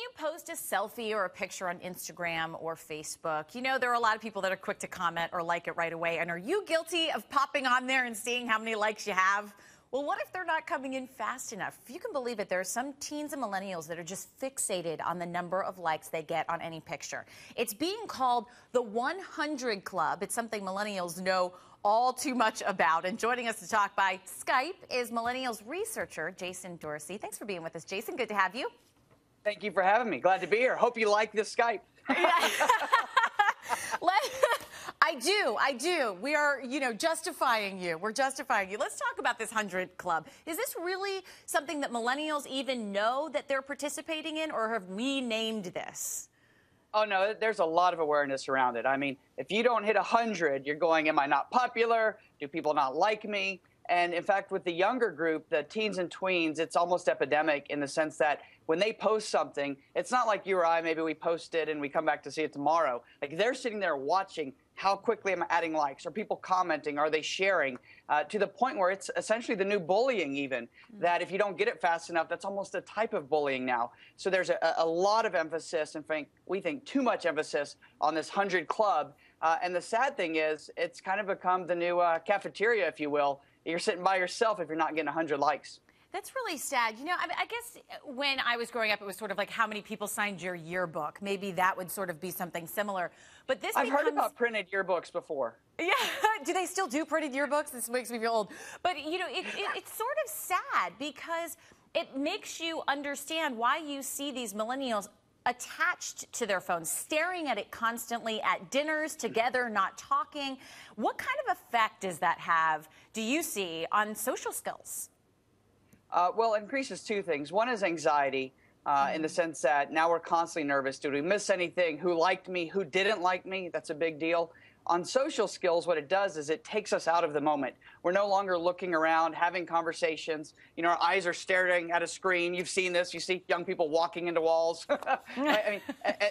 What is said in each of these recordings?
you post a selfie or a picture on Instagram or Facebook, you know, there are a lot of people that are quick to comment or like it right away. And are you guilty of popping on there and seeing how many likes you have? Well, what if they're not coming in fast enough? If you can believe it, there are some teens and millennials that are just fixated on the number of likes they get on any picture. It's being called the 100 Club. It's something millennials know all too much about. And joining us to talk by Skype is millennials researcher Jason Dorsey. Thanks for being with us, Jason. Good to have you. Thank you for having me. Glad to be here. Hope you like this Skype. I do. We are, justifying you. We're justifying you. Let's talk about this 100 Club. Is this really something that millennials even know that they're participating in, or have we named this? Oh, no, there's a lot of awareness around it. I mean, if you don't hit 100, you're going, am I not popular? Do people not like me? And in fact, with the younger group, the teens and tweens, it's almost epidemic in the sense that when they post something, it's not like you or I, maybe we post it and we come back to see it tomorrow. Like, they're sitting there watching how quickly am I adding likes? Are people commenting? Are they sharing? To the point where it's essentially the new bullying even, that if you don't get it fast enough, that's almost a type of bullying now. So there's a lot of emphasis, and we think too much emphasis on this 100 Club. And the sad thing is, it's kind of become the new cafeteria, if you will. You're sitting by yourself if you're not getting 100 likes. That's really sad. You know, I guess when I was growing up, it was sort of like how many people signed your yearbook. Maybe that would sort of be something similar. But this I've heard about printed yearbooks before. Yeah. Do they still do printed yearbooks? This makes me feel old. But, it's sort of sad because it makes you understand why you see these millennials attached to their phones, staring at it constantly at dinners together, not talking. What kind of effect does that have, do you see, on social skills? Well, it increases two things. One is anxiety, in the sense that now we're constantly nervous. Did we miss anything? Who liked me? Who didn't like me? That's a big deal. On social skills, what it does is it takes us out of the moment. We're no longer looking around, having conversations. You know, our eyes are staring at a screen. You've seen this. You see young people walking into walls.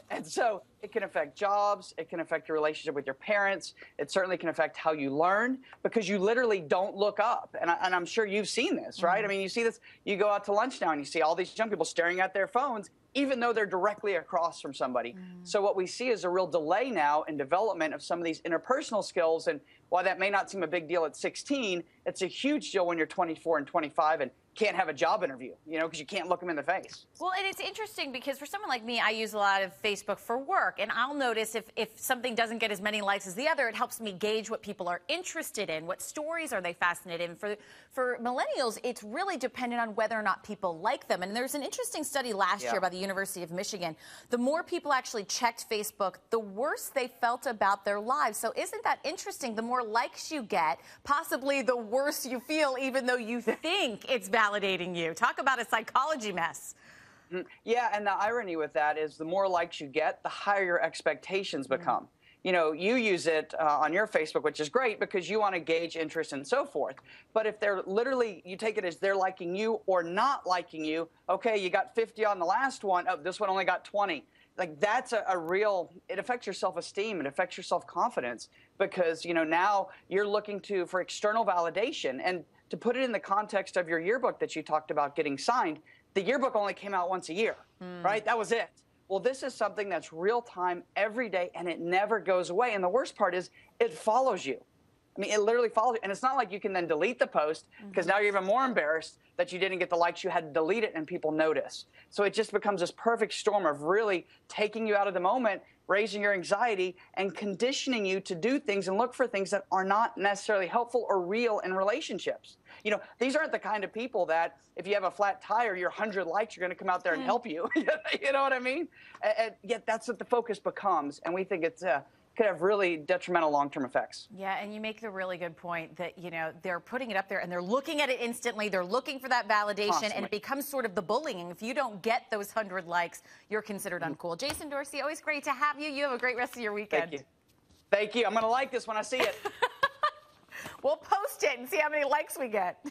And so it can affect jobs. It can affect your relationship with your parents. It certainly can affect how you learn, because you literally don't look up. And I'm sure you've seen this, right? I mean, you see this. You go out to lunch now and you see all these young people staring at their phones, even though they're directly across from somebody. So what we see is a real delay now in development of some of these interpersonal skills. And while that may not seem a big deal at 16, it's a huge deal when you're 24 and 25 and can't have a job interview, because you can't look them in the face. Well, and it's interesting because for someone like me, I use a lot of Facebook for work, and I'll notice if something doesn't get as many likes as the other, it helps me gauge what people are interested in, what stories are they fascinated in. For millennials, it's really dependent on whether or not people like them. And there's an interesting study last year by the University of Michigan. The more people actually checked Facebook, the worse they felt about their lives. So isn't that interesting? The more likes you get, possibly the worse you feel, even though you think it's validating you. Talk about a psychology mess. Yeah, and the irony with that is the more likes you get, the higher your expectations become. You know, you use it on your Facebook, which is great because you want to gauge interest and so forth. But if they're literally, you take it as they're liking you or not liking you, okay, you got 50 on the last one, oh, this one only got 20. Like, that's a real, it affects your self-esteem, it affects your self-confidence, because, now you're looking for external validation. And to put it in the context of your yearbook that you talked about getting signed, the yearbook only came out once a year, right? That was it. Well, this is something that's real time every day, and it never goes away. And the worst part is it follows you. I mean, it literally follows you. And it's not like you can then delete the post, because now you're even more embarrassed that you didn't get the likes. You had to delete it and people notice. So it just becomes this perfect storm of really taking you out of the moment, raising your anxiety, and conditioning you to do things and look for things that are not necessarily helpful or real in relationships. These aren't the kind of people that if you have a flat tire, your 100 likes, you're going to come out there and help you. You know what I mean? And yet that's what the focus becomes. And we think it's could have really detrimental long-term effects. Yeah, and you make the really good point that, they're putting it up there and they're looking at it instantly. They're looking for that validation, constantly. And it becomes sort of the bullying. If you don't get those 100 likes, you're considered uncool. Jason Dorsey, always great to have you. You have a great rest of your weekend. Thank you. Thank you. I'm going to like this when I see it. We'll post it and see how many likes we get.